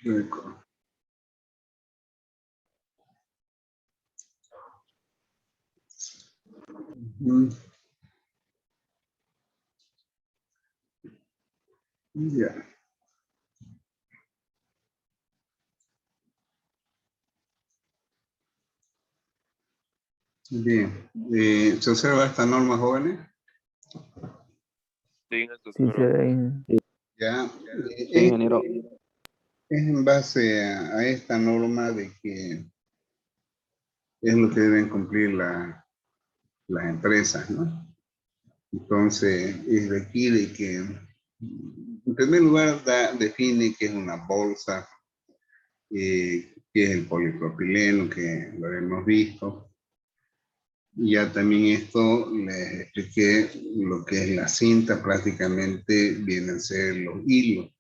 Récord. Ya. Bien. ¿Se observa esta norma, jóvenes? Sí, Sí, se ven. Ya. Sí, ingeniero. Es en base a esta norma de que es lo que deben cumplir las empresas, ¿no? Entonces, es de aquí de que, en primer lugar, define qué es una bolsa, qué es el polipropileno, que lo hemos visto. Y ya también esto les expliqué lo que es la cinta, prácticamente vienen a ser los hilos,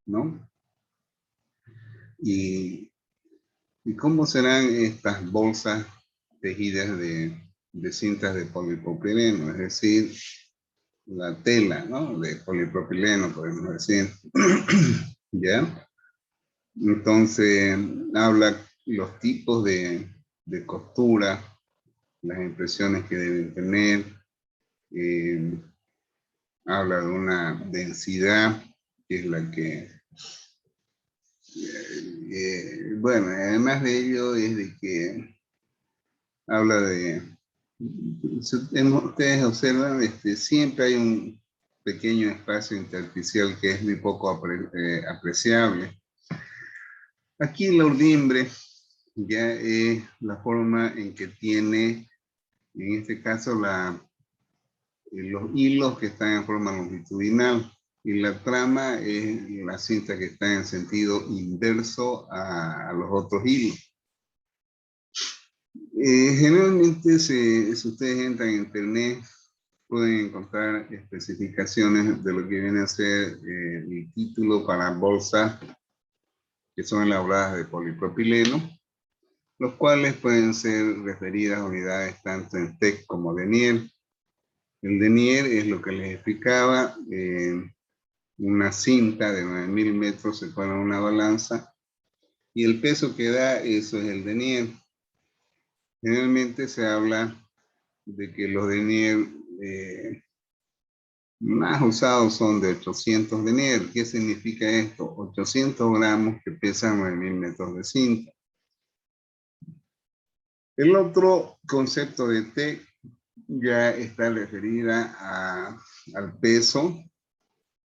¿no? Y cómo serán estas bolsas tejidas de cintas de polipropileno, es decir, la tela, ¿no? De polipropileno, podemos decir. ¿Ya? Entonces, habla los tipos de costura, las impresiones que deben tener, habla de una densidad, que es la que, bueno, además de ello es de que habla de, ustedes observan, siempre hay un pequeño espacio intersticial que es muy poco apreciable. Aquí la urdimbre ya es la forma en que tiene, en este caso, los hilos que están en forma longitudinal y la trama es la cinta que está en sentido inverso a los otros hilos. Generalmente, si ustedes entran en internet, pueden encontrar especificaciones de lo que viene a ser el título para bolsas que son elaboradas de polipropileno, los cuales pueden ser referidas a unidades tanto en TEC como denier. El denier es lo que les explicaba, una cinta de 9000 metros se pone en una balanza y el peso que da, eso es el denier. Generalmente se habla de que los denier más usados son de 800 denier. ¿Qué significa esto? 800 gramos que pesan 9000 metros de cinta. El otro concepto de T ya está referida al peso,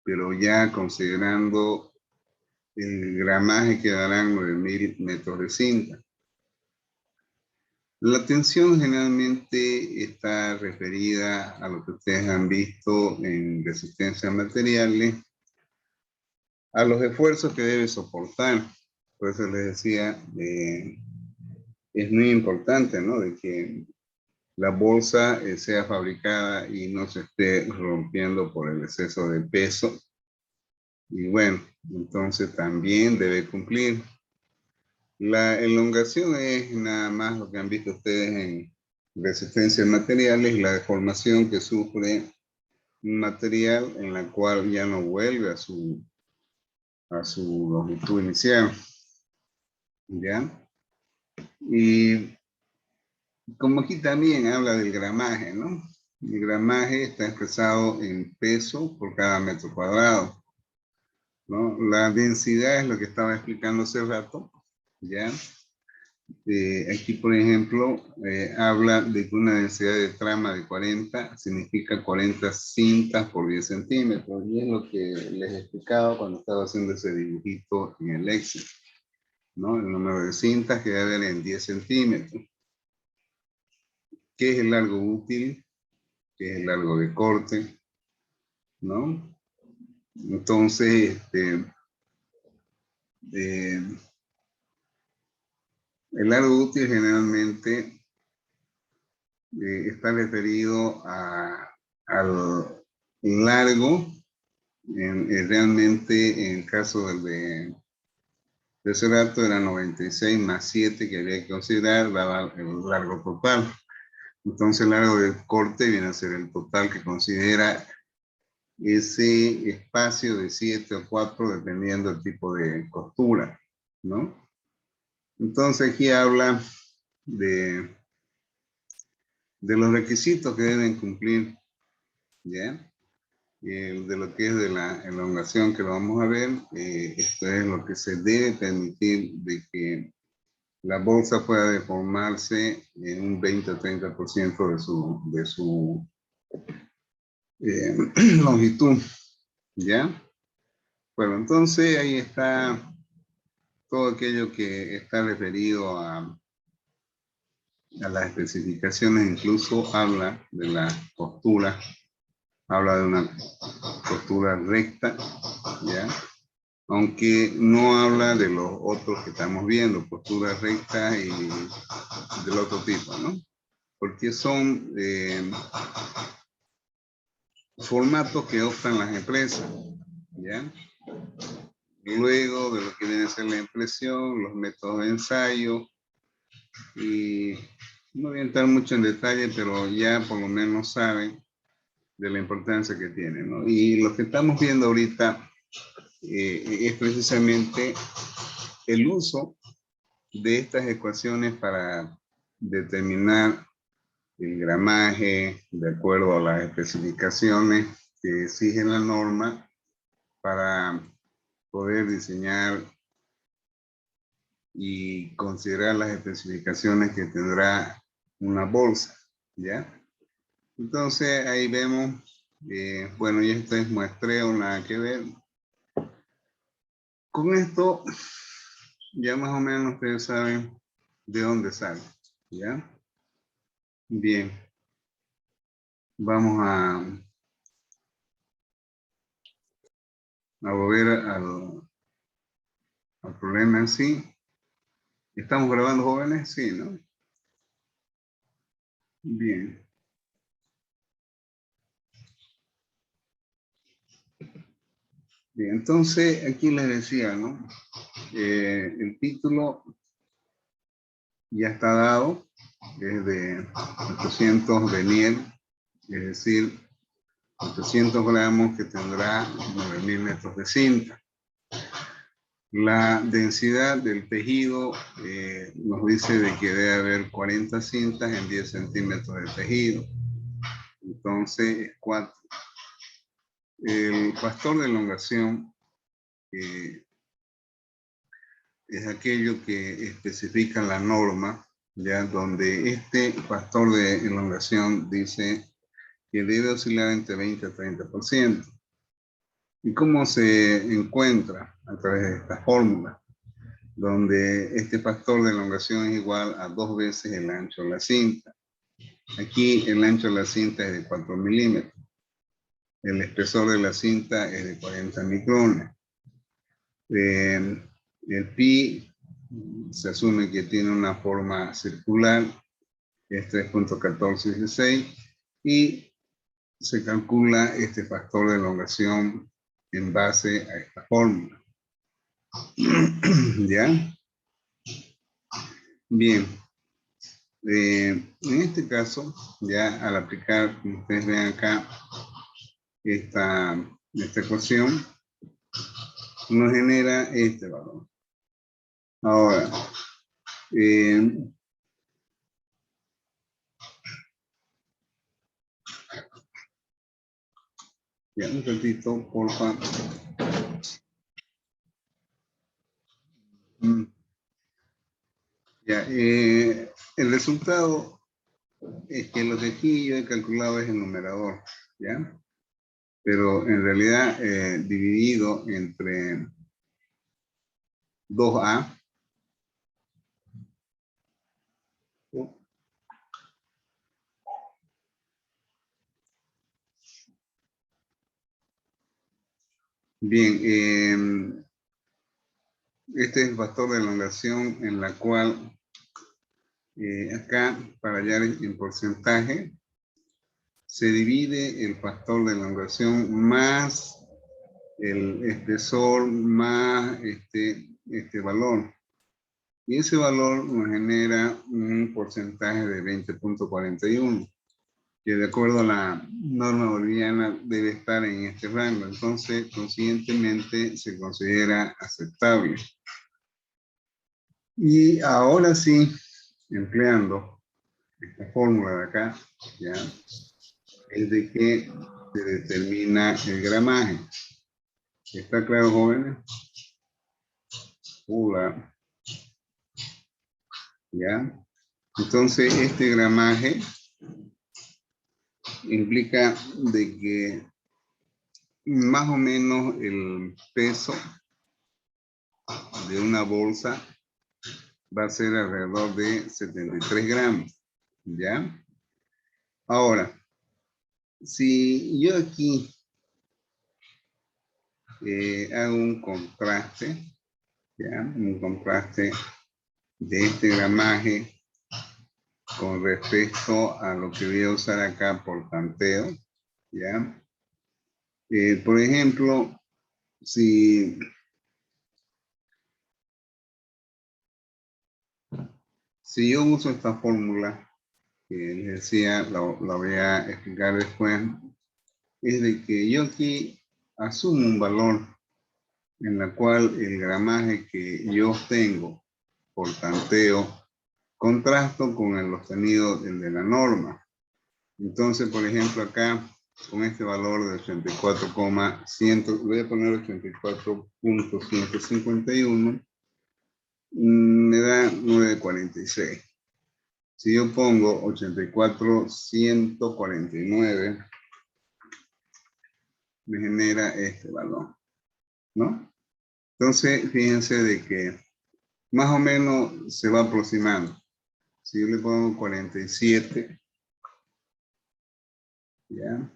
pero ya considerando el gramaje que darán 9000 metros de cinta. La tensión generalmente está referida a lo que ustedes han visto en resistencia a materiales, a los esfuerzos que debe soportar. Por eso les decía, es muy importante, ¿no? De que la bolsa sea fabricada y no se esté rompiendo por el exceso de peso. Y bueno, entonces también debe cumplir. La elongación es nada más lo que han visto ustedes en resistencia a materiales, la deformación que sufre un material en la cual ya no vuelve a su longitud inicial. ¿Ya? Y como aquí también habla del gramaje, ¿no? El gramaje está expresado en peso por cada metro cuadrado, ¿no? La densidad es lo que estaba explicando hace rato, ¿ya? Aquí, por ejemplo, habla de que una densidad de trama de 40 significa 40 cintas por 10 centímetros. Y es lo que les he explicado cuando estaba haciendo ese dibujito en el Excel, ¿no? El número de cintas que debe haber en 10 centímetros. ¿Qué es el largo útil? ¿Qué es el largo de corte? ¿No? Entonces, el largo útil generalmente está referido al largo, realmente en el caso de ese dato era 96 más 7 que había que considerar, daba el largo total. Entonces el largo del corte viene a ser el total que considera ese espacio de 7 o 4 dependiendo del tipo de costura. ¿no? Entonces aquí habla de los requisitos que deben cumplir, ¿ya? De lo que es de la elongación que lo vamos a ver, esto es lo que se debe permitir de que la bolsa pueda deformarse en un 20 o 30% de su longitud, ¿ya? Bueno, entonces ahí está todo aquello que está referido a las especificaciones, incluso habla de la postura, habla de una postura recta, ¿ya? Aunque no habla de los otros que estamos viendo, postura recta y del otro tipo, ¿no? Porque son formatos que optan las empresas, ¿ya? Luego de lo que viene a ser la impresión, los métodos de ensayo, y no voy a entrar mucho en detalle, pero ya por lo menos saben de la importancia que tiene, ¿no? Y lo que estamos viendo ahorita es precisamente el uso de estas ecuaciones para determinar el gramaje de acuerdo a las especificaciones que exige la norma para poder diseñar y considerar las especificaciones que tendrá una bolsa, ¿ya? Entonces ahí vemos, bueno, y esto es muestreo, nada que ver. Con esto ya más o menos ustedes saben de dónde sale, ¿ya? Bien, vamos a volver al problema en sí. ¿Estamos grabando, jóvenes? Sí, ¿no? Bien. Bien, entonces aquí les decía, ¿no? El título ya está dado, es de 800 denier, es decir, 800 gramos que tendrá 9.000 metros de cinta. La densidad del tejido nos dice de que debe haber 40 cintas en 10 centímetros de tejido. Entonces es 4. El factor de elongación es aquello que especifica la norma, ya donde este factor de elongación dice que debe oscilar entre 20 a 30%. ¿Y cómo se encuentra? A través de esta fórmula, donde este factor de elongación es igual a 2 veces el ancho de la cinta. Aquí el ancho de la cinta es de 4 milímetros. El espesor de la cinta es de 40 micrones. El pi se asume que tiene una forma circular, que es 3.1416, y se calcula este factor de elongación en base a esta fórmula. ¿Ya? Bien. En este caso, ya al aplicar, como ustedes ven acá, esta ecuación, nos genera este valor. Ahora, ya un ratito, porfa. Ya, el resultado es que lo que aquí yo he calculado es el numerador, ¿ya? Pero en realidad dividido entre 2A. Bien, este es el factor de elongación en la cual acá para hallar en porcentaje se divide el factor de elongación más el espesor más este valor. Y ese valor nos genera un porcentaje de 20.41, que de acuerdo a la norma boliviana debe estar en este rango. Entonces, consiguientemente, se considera aceptable. Y ahora sí, empleando esta fórmula de acá, ya, es de que se determina el gramaje. ¿Está claro, jóvenes? Hola, ya. Entonces, este gramaje implica de que más o menos el peso de una bolsa va a ser alrededor de 73 gramos, ¿ya? Ahora, si yo aquí hago un contraste, ¿ya? Un contraste de este gramaje con respecto a lo que voy a usar acá por tanteo, ¿ya? Por ejemplo, si yo uso esta fórmula, que les decía, la voy a explicar después, es de que yo aquí asumo un valor en la cual el gramaje que yo obtengo por tanteo contrasto con el obtenido de la norma. Entonces, por ejemplo, acá con este valor de 84,100, voy a poner 84.151, me da 946. Si yo pongo 84.149, me genera este valor, ¿no? Entonces, fíjense de que más o menos se va aproximando. Si yo le pongo 47, ya,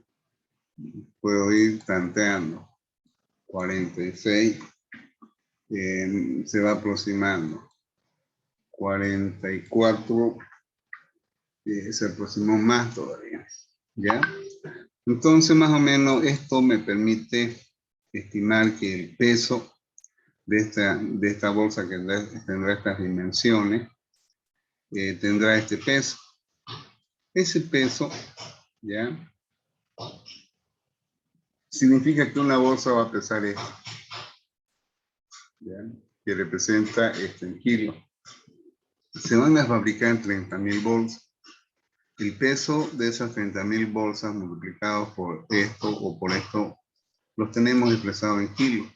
puedo ir tanteando. 46, se va aproximando. 44, se aproximó más todavía, ¿ya? Entonces, más o menos, esto me permite estimar que el peso de esta bolsa que tendrá estas dimensiones, tendrá este peso. Ese peso, ¿ya? Significa que una bolsa va a pesar esto, ¿ya? Que representa en kilos. Se van a fabricar 30.000 bolsas. El peso de esas 30.000 bolsas multiplicados por esto o por esto, los tenemos expresados en kilos.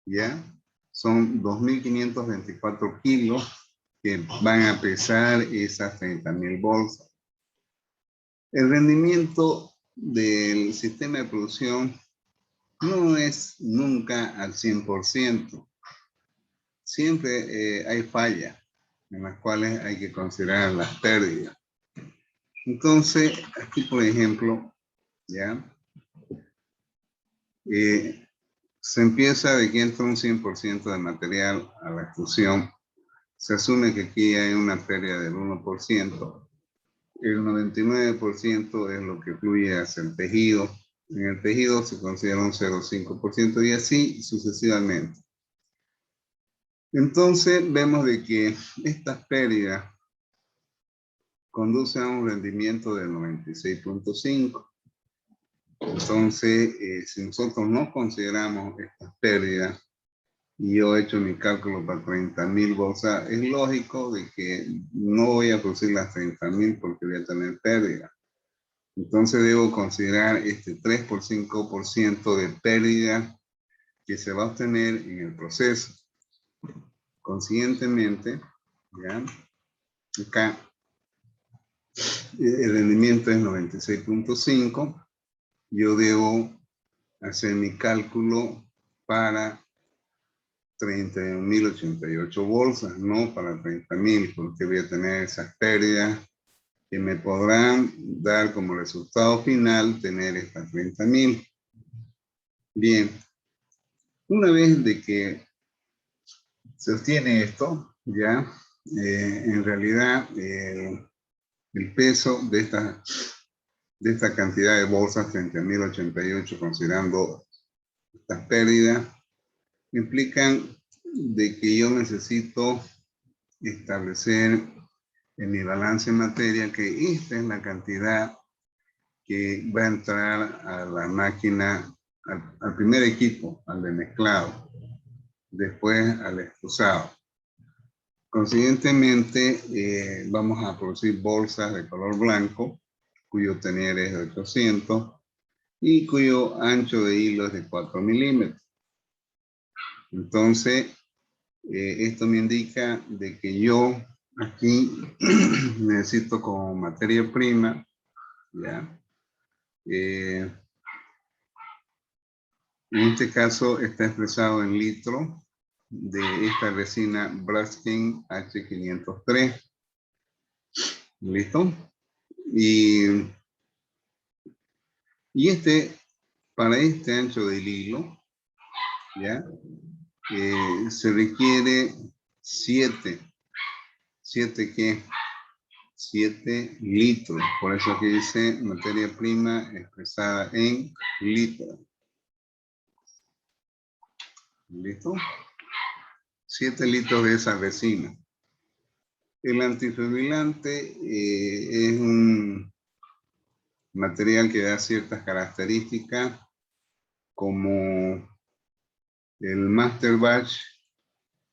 ¿Ya? Son 2.524 kilos que van a pesar esas 30.000 bolsas. El rendimiento del sistema de producción no es nunca al 100%. Siempre hay fallas en las cuales hay que considerar las pérdidas. Entonces, aquí por ejemplo, ¿ya? Se empieza de que entra un 100% de material a la extrusión. Se asume que aquí hay una pérdida del 1%. El 99% es lo que fluye hacia el tejido. En el tejido se considera un 0,5% y así sucesivamente. Entonces vemos de que estas pérdidas conducen a un rendimiento del 96.5. Entonces, si nosotros no consideramos estas pérdidas, y yo he hecho mi cálculo para 30.000 bolsas, es lógico de que no voy a producir las 30.000 porque voy a tener pérdida. Entonces debo considerar este 3 por 5% de pérdida que se va a obtener en el proceso. Consiguientemente, ¿ya? Acá el rendimiento es 96.5. Yo debo hacer mi cálculo para 31.088 bolsas, no para 30.000, porque voy a tener esas pérdidas que me podrán dar como resultado final tener estas 30.000. Bien, una vez de que se obtiene esto, ya, en realidad el peso de esta cantidad de bolsas, 30.088, considerando estas pérdidas, implican de que yo necesito establecer en mi balance en materia que esta es la cantidad que va a entrar a la máquina, al primer equipo, al de mezclado, después al extrusado. Consiguientemente, vamos a producir bolsas de color blanco, cuyo tener es de 800 y cuyo ancho de hilo es de 4 milímetros. Entonces, esto me indica de que yo aquí necesito como materia prima, ¿ya? En este caso está expresado en litros de esta resina Braskem H503. ¿Listo? Y para este ancho del hilo, ¿ya? Se requiere 7 litros. Por eso aquí dice materia prima expresada en litros. ¿Listo? 7 litros de esa resina. El antifibrilante es un material que da ciertas características como el master batch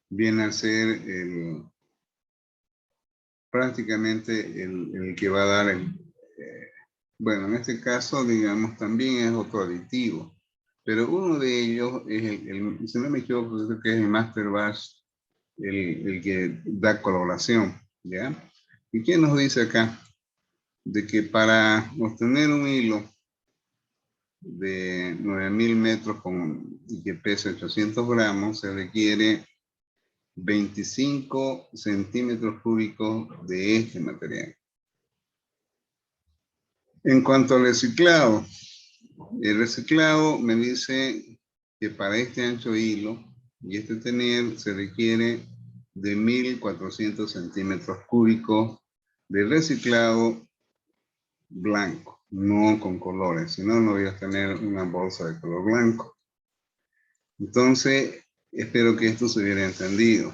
viene a ser prácticamente el que va a dar bueno, en este caso, digamos, también es otro aditivo, pero uno de ellos es si no me equivoco, creo que es el master batch, el que da coloración, ¿ya? ¿Y qué nos dice acá? De que para obtener un hilo de 9000 metros y que pese 800 gramos, se requiere 25 centímetros cúbicos de este material. En cuanto al reciclado, el reciclado me dice que para este ancho hilo y este tener se requiere de 1400 centímetros cúbicos de reciclado blanco, no con colores, si no, no voy a tener una bolsa de color blanco. Entonces, espero que esto se hubiera entendido.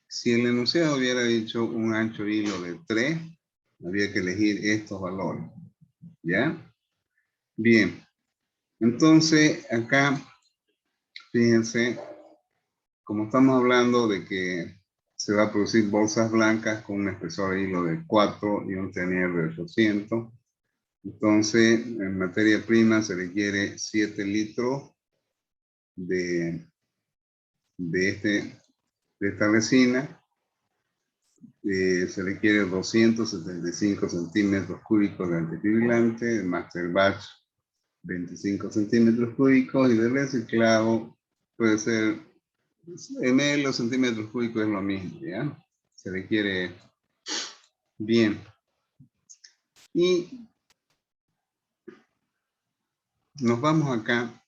Si el enunciado hubiera dicho un ancho hilo de 3, había que elegir estos valores. ¿Ya? Bien. Entonces, acá, fíjense, como estamos hablando de que se va a producir bolsas blancas con un espesor de hilo de 4 y un tener de 800, entonces, en materia prima se requiere 7 litros de esta resina. Se requiere 275 centímetros cúbicos de antifibrilante, de master batch 25 centímetros cúbicos y de reciclado puede ser ml o centímetros cúbicos, es lo mismo, ¿ya? Se requiere bien. Y nos vamos acá,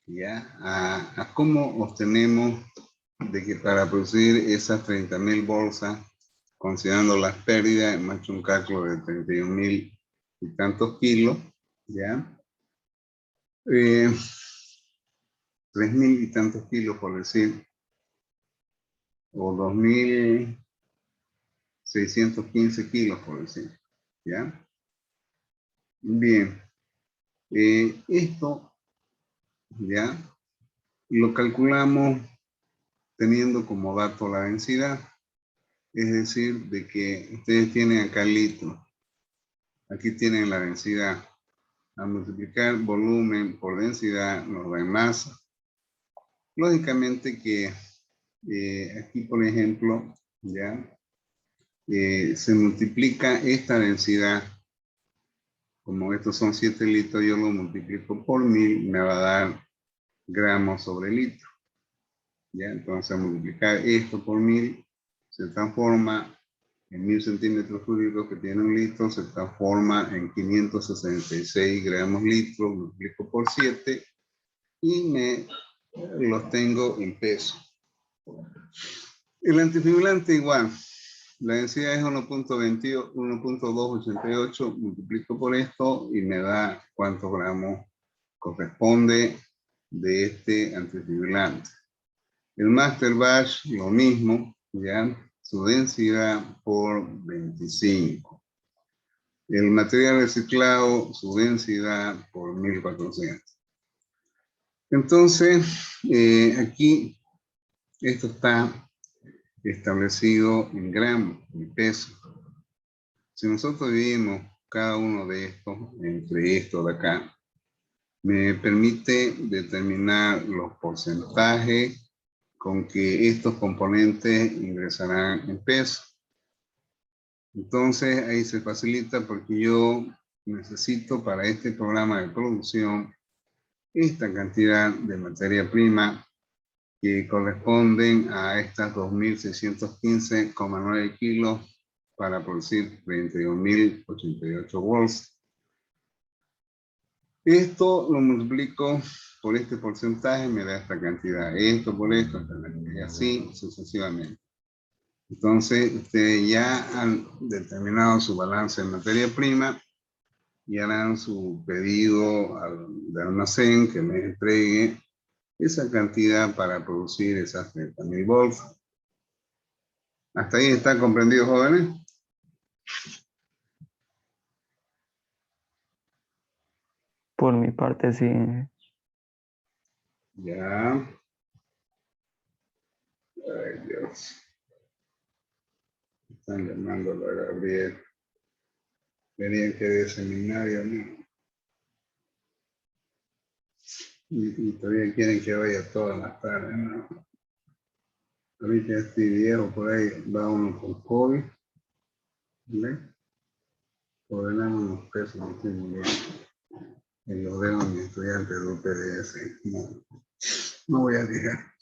¿ya? A cómo obtenemos de que para producir esas 30.000 bolsas, considerando las pérdidas, hemos hecho un cálculo de 31.000 y tantos kilos, ¿ya? 3.000 y tantos kilos, por decir, o 2.615 kilos, por decir, ¿ya? Bien, esto, ¿ya? Lo calculamos teniendo como dato la densidad, es decir, de que ustedes tienen acá litros, aquí tienen la densidad. A multiplicar volumen por densidad nos da masa. Lógicamente que aquí, por ejemplo, ya se multiplica esta densidad. Como estos son 7 litros, yo lo multiplico por 1000, me va a dar gramos sobre litro. ¿Ya? Entonces, multiplicar esto por 1000 se transforma en 1000 centímetros cúbicos que tiene un litro, se transforma en 566 gramos litros, multiplico por 7 y los tengo en peso. El antifibrilante igual, la densidad es 1.288, multiplico por esto y me da cuántos gramos corresponde de este antifibrilante. El master batch, lo mismo, ¿ya? Su densidad por 25. El material reciclado, su densidad por 1400. Entonces, aquí Esto está establecido en gramos, en peso. Si nosotros dividimos cada uno de estos entre esto de acá, me permite determinar los porcentajes con que estos componentes ingresarán en peso. Entonces ahí se facilita porque yo necesito para este programa de producción esta cantidad de materia prima que corresponden a estas 2.615,9 kilos para producir 31.088 volts. Esto lo multiplico por este porcentaje, me da esta cantidad. Esto por esto, y así sucesivamente. Entonces, ustedes ya han determinado su balance de materia prima y harán su pedido de almacén que les entregue esa cantidad para producir esas 30.000 volts. ¿Hasta ahí está comprendido, jóvenes? Por mi parte, sí. Ya. Ay, Dios. Están llamándolo a Gabriel. Querían que dé seminario, ¿no? Y todavía quieren que vaya todas las tardes, ¿no? Ahorita estoy viejo, por ahí va uno con COVID. ¿Ve? Por el año unos pesos no estoy muy bien. Y los dejo a mis estudiantes de UPDS. No voy a dejar.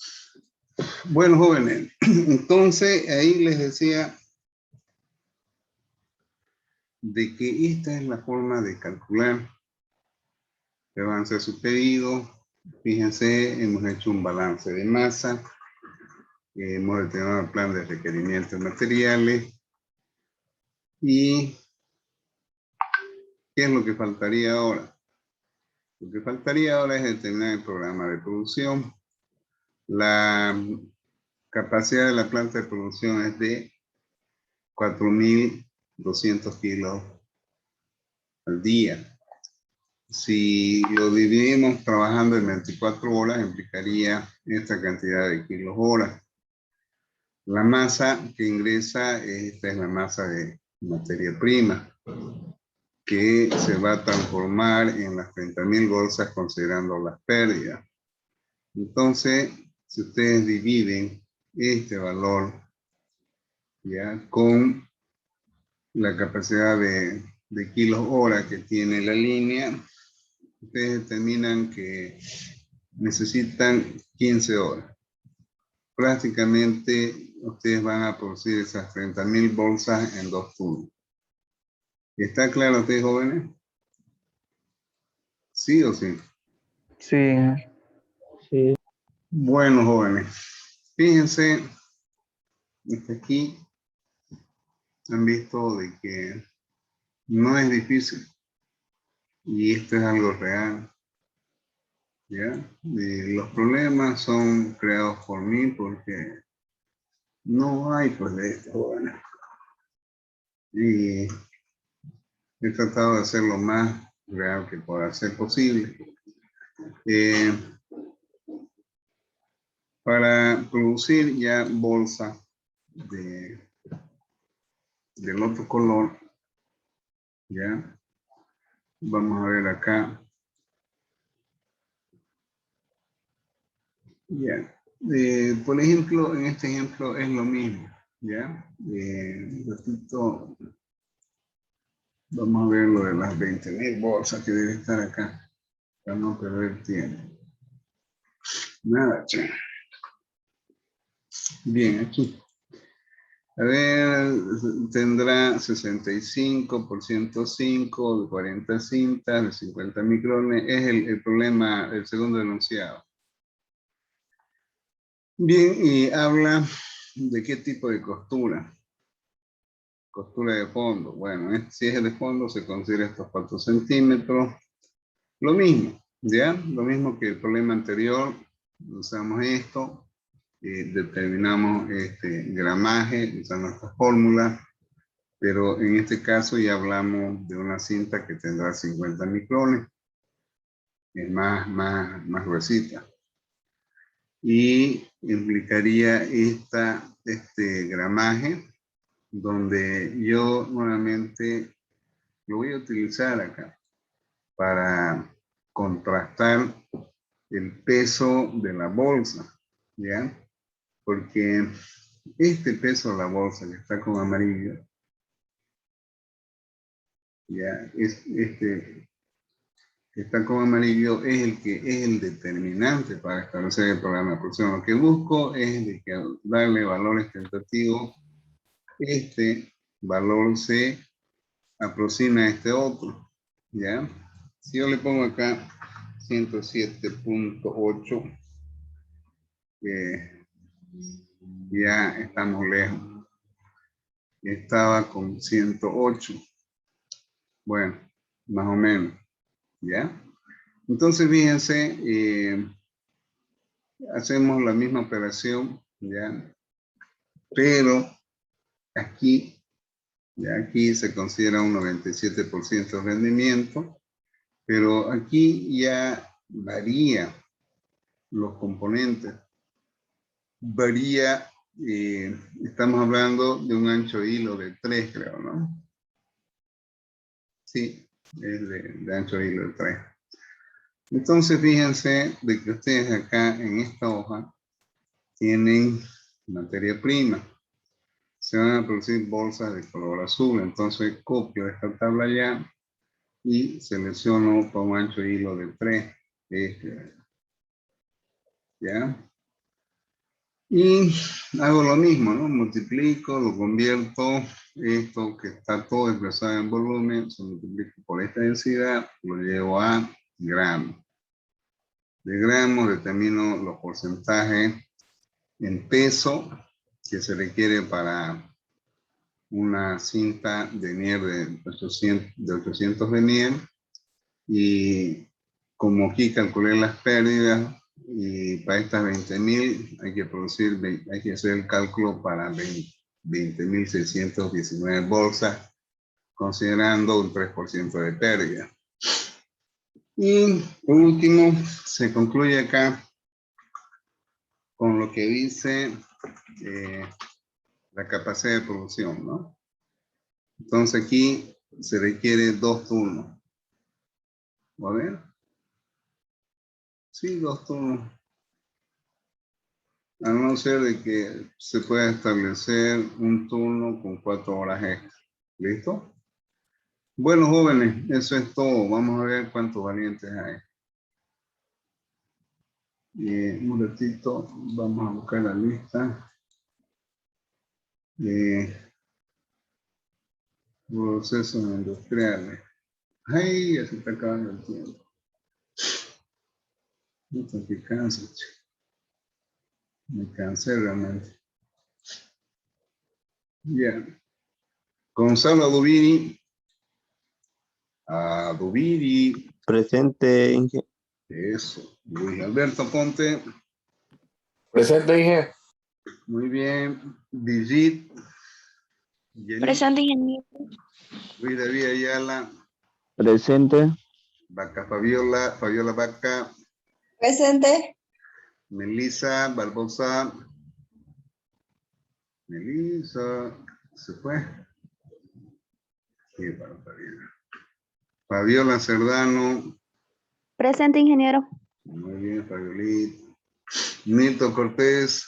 Bueno, jóvenes, entonces ahí les decía de que esta es la forma de calcular. Le van a hacer su pedido. Fíjense, hemos hecho un balance de masa. Hemos determinado el plan de requerimientos materiales. ¿Y qué es lo que faltaría ahora? Lo que faltaría ahora es determinar el programa de producción. La capacidad de la planta de producción es de 4.200 kilos al día. Si lo dividimos trabajando en 24 horas, implicaría esta cantidad de kilos hora. La masa que ingresa, esta es la masa de materia prima, que se va a transformar en las 30.000 bolsas considerando las pérdidas. Entonces, si ustedes dividen este valor ya con la capacidad de kilos hora que tiene la línea, ustedes determinan que necesitan 15 horas. Prácticamente ustedes van a producir esas 30.000 bolsas en 2 turnos. ¿Está claro ustedes, jóvenes? ¿Sí o sí? Sí. Sí. Bueno, jóvenes, fíjense, aquí han visto de que no es difícil y esto es algo real. ¿Ya? Y los problemas son creados por mí porque no hay pues de esto, jóvenes. Y he tratado de hacer lo más real que pueda ser posible. Para producir ya bolsa del otro color, ya, vamos a ver acá, ya, por ejemplo, en este ejemplo es lo mismo, ya, repito, vamos a ver lo de las 20.000 bolsas que debe estar acá, para no perder tiempo. Nada, che. Bien, aquí. A ver, tendrá 65 por 105 de 40 cintas, de 50 micrones. Es el problema, el segundo enunciado. Bien, y habla de qué tipo de costura. Costura de fondo. Bueno, si es de fondo, se considera estos 4 centímetros. Lo mismo, ¿ya? Lo mismo que el problema anterior. Usamos esto. Determinamos este gramaje usando esta fórmula, pero en este caso ya hablamos de una cinta que tendrá 50 micrones, es más gruesita. y implicaría este gramaje, donde yo nuevamente lo voy a utilizar acá para contrastar el peso de la bolsa, ¿ya? Porque este peso de la bolsa que está con amarillo, ya, este que está con amarillo es el que es el determinante para establecer el programa de aproximación. Lo que busco es de que al darle valores tentativos, este valor se aproxima a este otro, ¿ya? Si yo le pongo acá 107.8, ya estamos lejos. Estaba con 108. Bueno, más o menos, ¿ya? Entonces, fíjense, hacemos la misma operación, ¿ya? Pero aquí, ya aquí se considera un 97% de rendimiento, pero aquí ya varía los componentes. Varía, estamos hablando de un ancho de hilo de 3, creo, ¿no? Sí, es de ancho de hilo de 3. Entonces, fíjense de que ustedes acá en esta hoja tienen materia prima. Se van a producir bolsas de color azul. Entonces, copio esta tabla ya y selecciono con un ancho de hilo de 3. ¿Ya? Y hago lo mismo, ¿no? Multiplico, lo convierto, esto que está todo expresado en volumen, se multiplica por esta densidad, lo llevo a gramos. De gramos determino los porcentajes en peso que se requiere para una cinta de nieve de 800 denier, y como aquí calculé las pérdidas, y para estas 20.000 hay que hacer el cálculo para 20.619 bolsas, considerando un 3% de pérdida. Y por último, se concluye acá con lo que dice la capacidad de producción, ¿no? Entonces aquí se requiere 2 turnos. ¿Va a ver? Sí, 2 turnos. A no ser de que se pueda establecer un turno con 4 horas extra. ¿Listo? Bueno, jóvenes, eso es todo. Vamos a ver cuántos valientes hay. Un ratito, vamos a buscar la lista. Procesos industriales. ¡Ay! Ya se está acabando el tiempo. No te canso, che. Me cansé realmente. Bien. Gonzalo Adubiri. Adubiri. Presente, Inge. Eso. Luis Alberto Ponte. Presente, Inge. Muy bien. Digit. Presente, ingeniero. Luis David Ayala. Presente. Vaca Fabiola. Fabiola Vaca. Presente. Melissa Barbosa. Melissa. ¿Se fue? Sí, Fabiola. Fabiola Cerdano. Presente, ingeniero. Muy bien, Fabiolita. Milton Cortés.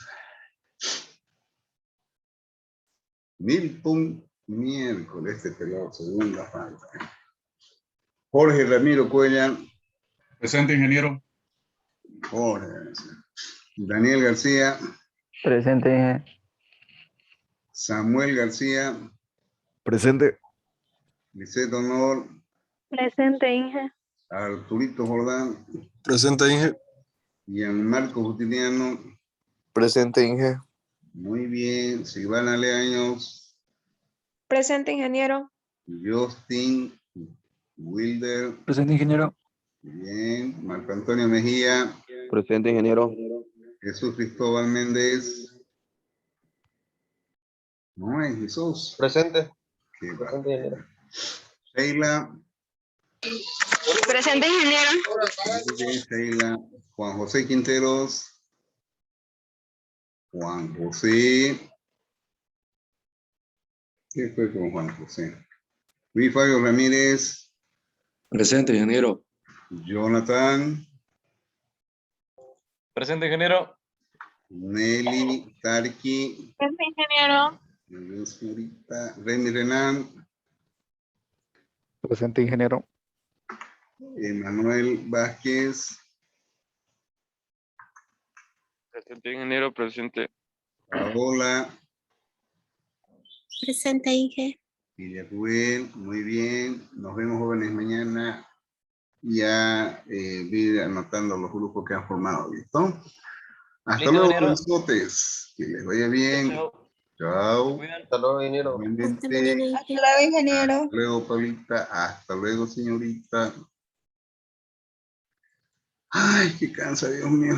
Milton miércoles, este pelado, segunda falta. Jorge Ramiro Cuellar. Presente, ingeniero. Jorge. Daniel García. Presente, Inge. Samuel García. Presente. Lisette Honor. Presente, Inge. Arturito Jordán. Presente, Inge. Gianmarco Justiniano. Presente, Inge. Muy bien. Silvana Leaños. Presente, ingeniero. Justin Wilder. Presente, ingeniero. Bien. Marco Antonio Mejía. Presente, ingeniero. Jesús Cristóbal Méndez. No es Jesús. Presente. Qué Presente, ingeniero. Sheila. Presente, ingeniero. Muy bien, Sheila. Juan José Quinteros. Juan José. ¿Qué fue con Juan José? Luis Fabio Ramírez. Presente, ingeniero. Jonathan. Presente, ingeniero. Nelly Tarqui. Presente, ingeniero. Muy bien, señorita. Remy Renan. Presente, ingeniero. Emanuel Vázquez. Presente, ingeniero. Presente. Paola. Presente, Inge. Villaruel. Muy bien. Nos vemos, jóvenes, mañana. Ya vi anotando los grupos que han formado. ¿Listo? Hasta Listo, luego, ingeniero. besotes. Que les vaya bien. Chao. Chao. Cuidan. Hasta luego, ingeniero. Igualmente. Hasta luego, ingeniero. Hasta luego, Paulita. Hasta luego, señorita. Ay, qué cansa, Dios mío.